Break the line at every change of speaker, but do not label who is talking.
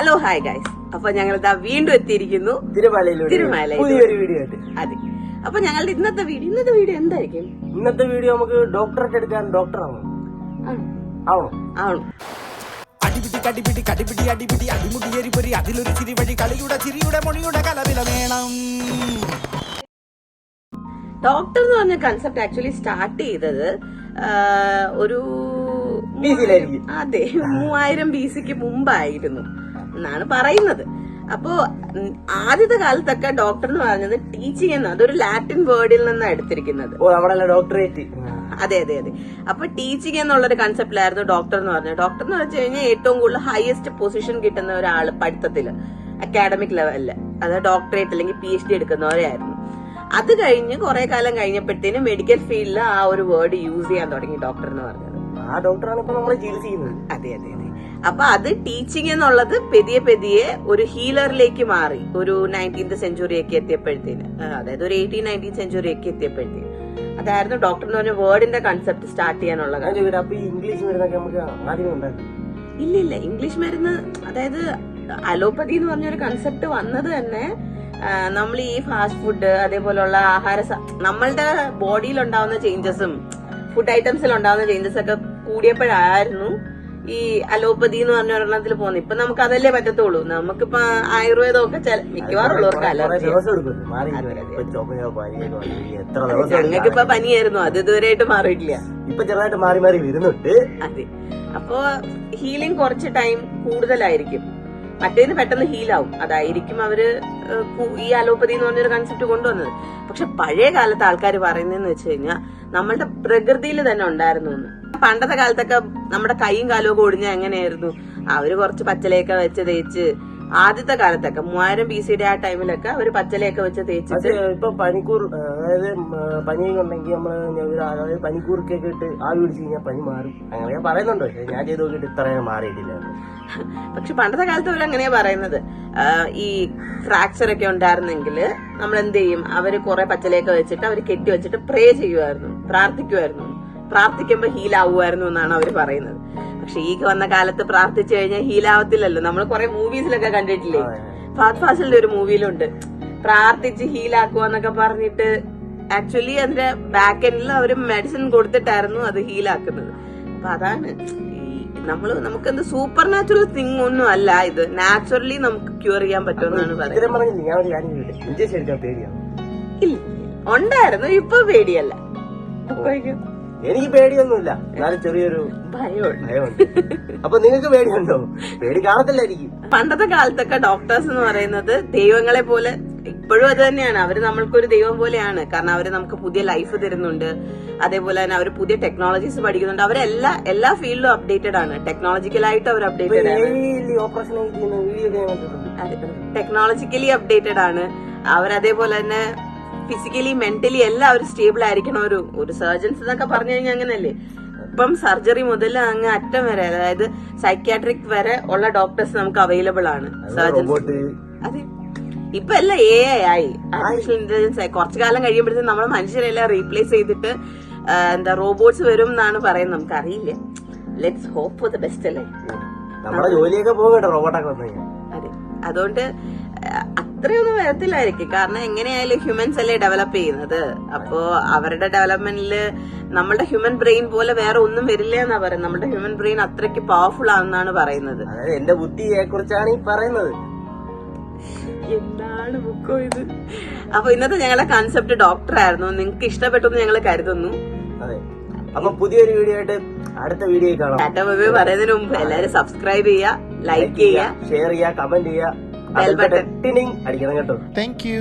Hello hi guys. അപ്പൊ ഞങ്ങൾ ഇതാ വീണ്ടും എത്തിയിരിക്കുന്നു തിരുമല. അതെ. അപ്പൊ ഞങ്ങളുടെ ഇന്നത്തെ വീഡിയോ എന്തായിരിക്കും?
ഇന്നത്തെ വീഡിയോ നമുക്ക് ഡോക്ടറേറ്റ് എടുക്കാൻ ഡോക്ടർ ആവണം.
അടിപിടി കടിപിടി അടിപിടി അടിമുടിയേറി പൊരി അതിലൊരു ചിരി വഴി ചിരിയുടെ മൊഴിയുടെ കലവില വേണം.
ഡോക്ടർ എന്ന് പറഞ്ഞ കൺസെപ്റ്റ് ആക്ച്വലി സ്റ്റാർട്ട് ചെയ്തത് ഒരു 3000 BC മുമ്പായിരുന്നു എന്നാണ് പറയുന്നത്. അപ്പോ ആദ്യത്തെ കാലത്തൊക്കെ ഡോക്ടർ എന്ന് പറഞ്ഞത് ടീച്ചിങ് എന്ന അതൊരു ലാറ്റിൻ വേർഡിൽ നിന്നാണ് എടുത്തിരിക്കുന്നത്.
ഡോക്ടറേറ്റ്.
അതെ. അപ്പൊ ടീച്ചിങ് എന്നുള്ളൊരു കൺസെപ്റ്റിലായിരുന്നു ഡോക്ടർ എന്ന് പറഞ്ഞത്. ഡോക്ടർ എന്ന് വെച്ച് കഴിഞ്ഞാൽ ഏറ്റവും കൂടുതൽ ഹയസ്റ്റ് പൊസിഷൻ കിട്ടുന്ന ഒരാള് പഠിത്തത്തില് അക്കാഡമിക് ലെവലില്, അതായത് ഡോക്ടറേറ്റ് അല്ലെങ്കിൽ PhD എടുക്കുന്നവരായിരുന്നു. അത് കഴിഞ്ഞ് കുറെ കാലം കഴിഞ്ഞപ്പോഴത്തേനും മെഡിക്കൽ ഫീൽഡിൽ ആ ഒരു വേർഡ് യൂസ് ചെയ്യാൻ തുടങ്ങി ഡോക്ടർ എന്ന് പറഞ്ഞത്.
ആ ഡോക്ടറാണ് ഇപ്പൊ നമ്മളെ ചികിത്സിക്കുന്നത്.
അതെ. അപ്പൊ അത് ടീച്ചിങ് എന്നുള്ളത് പെതിയെ ഒരു ഹീലറിലേക്ക് മാറി. ഒരു 19th സെഞ്ചുറിയൊക്കെ എത്തിയപ്പോഴത്തേന്, അതായത് ഒരു 18-19th സെഞ്ചുറിയൊക്കെ എത്തിയപ്പോഴത്തേന് അതായിരുന്നു ഡോക്ടർ എന്ന് പറഞ്ഞ വേർഡിന്റെ കൺസെപ്റ്റ് സ്റ്റാർട്ട് ചെയ്യാനുള്ള.
ഇംഗ്ലീഷ് മരുന്നൊക്കെ നമുക്ക് ആദ്യം ഉണ്ടാക്കും.
ഇല്ല, ഇംഗ്ലീഷ് മരുന്ന്, അതായത് അലോപ്പതി എന്ന് പറഞ്ഞൊരു കൺസെപ്റ്റ് വന്നത് തന്നെ നമ്മൾ ഈ ഫാസ്റ്റ് ഫുഡ് അതേപോലുള്ള നമ്മളുടെ ബോഡിയിൽ ഉണ്ടാവുന്ന ചേഞ്ചസും ഫുഡ് ഐറ്റംസിൽ ഉണ്ടാവുന്ന ചേഞ്ചസ് ഒക്കെ കൂടിയപ്പോഴായിരുന്നു ഈ അലോപ്പതി എന്ന് പറഞ്ഞ ഒരെണ്ണത്തിൽ പോകുന്നത്. ഇപ്പൊ നമുക്ക് അതല്ലേ പറ്റത്തുള്ളൂ. നമുക്കിപ്പോ ആയുർവേദം ഒക്കെ മിക്കവാറുള്ളവർക്ക് അലർജി. ഞങ്ങൾക്കിപ്പോ പനിയായിരുന്നു, അത് ഇതുവരെയായിട്ട് മാറിയിട്ടില്ല.
ഇപ്പൊ ചെറുതായിട്ട് മാറി വരുന്നുണ്ട്.
അതെ. അപ്പോ ഹീലിംഗ് കുറച്ച് ടൈം കൂടുതലായിരിക്കും, മറ്റേന്ന് പെട്ടെന്ന് ഹീലാവും. അതായിരിക്കും അവര് ഈ അലോപ്പതി എന്ന് പറഞ്ഞൊരു കൺസെപ്റ്റ് കൊണ്ടുവന്നത്. പക്ഷെ പഴയ കാലത്ത് ആൾക്കാർ പറയുന്നതെന്ന് വെച്ച് കഴിഞ്ഞാൽ നമ്മളുടെ പ്രകൃതിയിൽ തന്നെ ഉണ്ടായിരുന്നു എന്ന്. പണ്ടത്തെ കാലത്തൊക്കെ നമ്മുടെ കൈയും കാലും ഒക്കെ ഒടിഞ്ഞ എങ്ങനെയായിരുന്നു? അവര് കുറച്ച് പച്ചലയൊക്കെ വെച്ച് തേച്ച്, ആദ്യത്തെ കാലത്തൊക്കെ 3000 BC ആ ടൈമിലൊക്കെ അവര് പച്ചലയൊക്കെ വെച്ച് തേച്ചിട്ട്.
ഇപ്പൊ പനിക്കൂർ, അതായത് പനിയൊക്കെ ഉണ്ടെങ്കിൽ നമ്മള് അതായത് പനിക്കൂർക്കൊക്കെ ഇട്ട് ആവി പിടിച്ചു കഴിഞ്ഞാൽ പനി മാറും അങ്ങനെ പറയുന്നുണ്ടോ? ഞാൻ ചെയ്ത് നോക്കിയിട്ട് ഇത്രയും മാറിയിട്ടില്ല.
പക്ഷെ പണ്ടത്തെ കാലത്ത് അവർ അങ്ങനെയാ പറയുന്നത്. ഈ ഫ്രാക്ചർ ഒക്കെ ഉണ്ടായിരുന്നെങ്കിൽ നമ്മൾ എന്ത് ചെയ്യും? അവര് കുറെ പച്ചലയൊക്കെ വെച്ചിട്ട് അവര് കെട്ടി വെച്ചിട്ട് പ്രേ ചെയ്യുമായിരുന്നു, പ്രാർത്ഥിക്കുമായിരുന്നു. പ്രാർത്ഥിക്കുമ്പോ ഹീലാവുമായിരുന്നു എന്നാണ് അവര് പറയുന്നത്. പക്ഷെ ഈ വന്ന കാലത്ത് പ്രാർത്ഥിച്ചു കഴിഞ്ഞാൽ ഹീലാവത്തില്ലല്ലോ. നമ്മൾ കുറെ മൂവീസിലൊക്കെ കണ്ടിട്ടില്ലേ? ഫഹദ് ഫാസിലിന്റെ ഒരു മൂവിയിലുണ്ട്, പ്രാർത്ഥിച്ച് ഹീലാക്കുക എന്നൊക്കെ പറഞ്ഞിട്ട്. ആക്ച്വലി അതിന്റെ ബാക്ക് എൻഡിൽ അവര് മെഡിസിൻ കൊടുത്തിട്ടായിരുന്നു അത് ഹീലാക്കുന്നത്. അപ്പൊ അതാണ് നമുക്കെന്ത് സൂപ്പർ നാച്ചുറൽ തിങ് ഒന്നും അല്ല ഇത്. നാച്ചുറലി നമുക്ക് ക്യൂർ ചെയ്യാൻ പറ്റുമെന്നാണ് പറയുന്നത്. ഇല്ല, ഉണ്ടായിരുന്നു, ഇപ്പൊ പേടിയല്ല.
എനിക്ക് പേടിയൊന്നുമില്ല, എന്നാലും ചെറിയൊരു ഭയമുണ്ട്. അപ്പൊ നിങ്ങൾക്ക് പേടിയുണ്ടോ? പേടി കാണത്തില്ലായിരിക്കും.
പണ്ടത്തെ കാലത്തൊക്കെ ഡോക്ടേഴ്സ് എന്ന് പറയുന്നത് ദൈവങ്ങളെ പോലെ, ഇപ്പോഴും അത് തന്നെയാണ്. അവര് നമ്മൾക്കൊരു ദൈവം പോലെയാണ്. കാരണം അവര് നമുക്ക് പുതിയ ലൈഫ് തരുന്നുണ്ട്. അതേപോലെ തന്നെ അവര് പുതിയ ടെക്നോളജീസ് പഠിക്കുന്നുണ്ട്. അവരെല്ലാ ഫീൽഡിലും അപ്ഡേറ്റഡ് ആണ്. ടെക്നോളജിക്കലായിട്ട് അവർ അപ്ഡേറ്റഡ് ആണ്. ടെക്നോളജിക്കലി അപ്ഡേറ്റഡ് ആണ് അവരതേപോലെ തന്നെ ഫിസിക്കലി മെന്റലി എല്ലാം അവർ സ്റ്റേബിൾ ആയിരിക്കണം. ഒരു സർജൻസ് എന്നൊക്കെ പറഞ്ഞു കഴിഞ്ഞാൽ അങ്ങനല്ലേ. ഇപ്പം സർജറി മുതൽ അങ്ങ് അറ്റം വരെ, അതായത് സൈക്യാട്രിക് വരെ ഉള്ള ഡോക്ടേഴ്സ് നമുക്ക് അവൈലബിൾ ആണ്. സർജൻസ് അതെ. ഇപ്പൊ എല്ലാം AI ആയി, ആർട്ടിഫിഷ്യൽ ഇന്റലിജൻസ് ആയി. കുറച്ചു കാലം കഴിയുമ്പോഴത്തേക്കും നമ്മൾ മനുഷ്യരെല്ലാം റീപ്ലേസ് ചെയ്തിട്ട് റോബോട്ട്സ് വരും എന്നാണ് പറയുന്നത്. നമുക്കറിയില്ല. Let's hope for the best അല്ലേ.
നമ്മുടെ ജോലിയൊക്കെ പോകട്ടെ റോബോട്ടൊക്കെ വന്നു.
അതെ, അതുകൊണ്ട് അത്രയൊന്നും വരത്തില്ലായിരിക്കും. കാരണം എങ്ങനെയായാലും ഹ്യൂമൻസ് അല്ലേ ഡെവലപ്പ് ചെയ്യുന്നത്. അപ്പോ അവരുടെ ഡെവലപ്മെന്റില് നമ്മളുടെ ഹ്യൂമൻ ബ്രെയിൻ പോലെ വേറെ ഒന്നും വരില്ല എന്നാ പറയുന്നത്. നമ്മുടെ ഹ്യൂമൻ ബ്രെയിൻ അത്രയ്ക്ക് പവർഫുൾ ആണെന്നാണ് പറയുന്നത്.
എന്റെ ബുദ്ധിയെ കുറിച്ചാണ് ഈ പറയുന്നത്.
എന്താണ് ബുക്കോ ഇത്? അപ്പൊ ഇന്നത്തെ ഞങ്ങളുടെ കൺസെപ്റ്റ് ഡോക്ടർ ആയിരുന്നു. നിങ്ങൾക്ക് ഇഷ്ടപ്പെട്ടു എന്ന് ഞങ്ങൾ കരുതുന്നു.
അതെ. അപ്പൊ പുതിയൊരു വീഡിയോ ആയിട്ട് അടുത്ത വീഡിയോ കാണാം.
ടാറ്റ ബൈ ബൈ പറയുന്നതിന് മുമ്പ് എല്ലാരും സബ്സ്ക്രൈബ് ചെയ്യുക, ലൈക്ക് ചെയ്യുക,
ഷെയർ ചെയ്യുക, കമന്റ് ചെയ്യുക, ബെൽ ബട്ടൺ അടിക്കണം കേട്ടോ.
Thank you.